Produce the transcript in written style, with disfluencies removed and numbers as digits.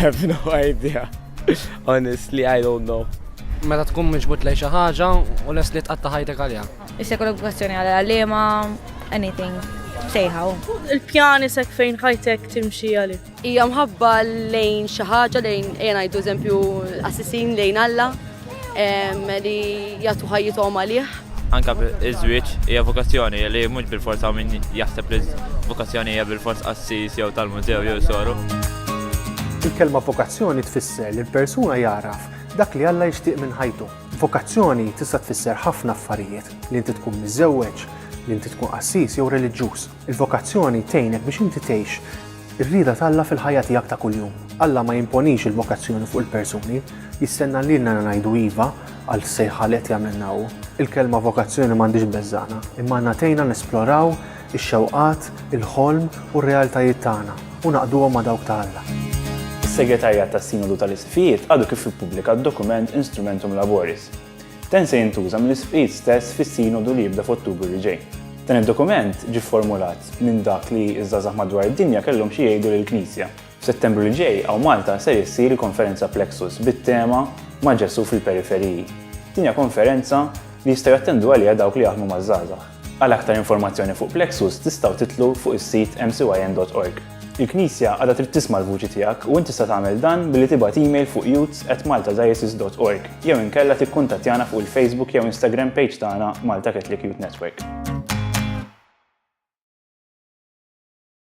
have no idea. Honestly, I don't know. Meta tkun miġbut lej xi ħaġa u les li tqatta ħajtek għalija. Issa kollok vokazzjoni għal-għalima, anything, say how. Il-pjan isek fejn ħajtek timxi għali. Hija mħabba lejn xi ħaġa lejn ngħidu eżempju assissin lejn Alla li jagħtu ħajjithom għalih. Anka iż-żwieġ hija vokazzjoni li mhux bil-forsa min jaħseb li vokazzjoni hija bil-fors assis jew tal-mużew jew soru. Il-kelma vokazzjoni tfisser li l-persuna jaraf dak li Alla jixtieq minn ħajtu. Vokazzjoni tista' tfisser ħafna affarijiet li inti tkun miżewweġ, li inti tkun assis jew reliġjuż. Il-vokazzjoni tgħinek biex inti tgħix ir-rieda tal-Alla fil-ħajja tiegħek ta' kuljum. Alla ma jimponix il-vokazzjoni fuq il-persuni, jistenna lilna ngħidu iva għal sejħa li qed jagħmilna hu. Il-kelma vokazzjoni m'għandix beżżana, imma ngħatejna nesploraw ix-xewqat, il-ħolm u r-realtajiet tagħna u naqduhom ma' dawk ta' Alla. Is-Segretarjat tas-Sinodu tal-Isfijiet għadu kif ippubblika d-dokument Instrumentum Laboris. Dan se jintuża mill-Isfijiet stess fis-Sinodu li jibda f'Ottubru li ġej. Dan id-dokument ġie formulat minn dak li iż-żgħażagħ madwar id-dinja kellhom xi jgħidu lill-Knisja. F'Settembru li ġej hawn Malta se issir konferenza Plexus bit-tema Ma' Ġesu fil-periferiji. Din hija konferenza li jistgħu jattendu għaliha dawk li jaħdmu maż-żgħażagħ. Għal aktar informazzjoni fuq Plexus tistgħu titlu fuq is-sit mcyn.org. Il-Knisja għadha trid tisma' l-vuċi tiegħek u inti tista' tagħmel dan billi tibgħat email fuq youths@maltadiocese.org jew inkella tikkuntattjana fuq il-Facebook jew Instagram page tagħna Malta Catholic Youth Network.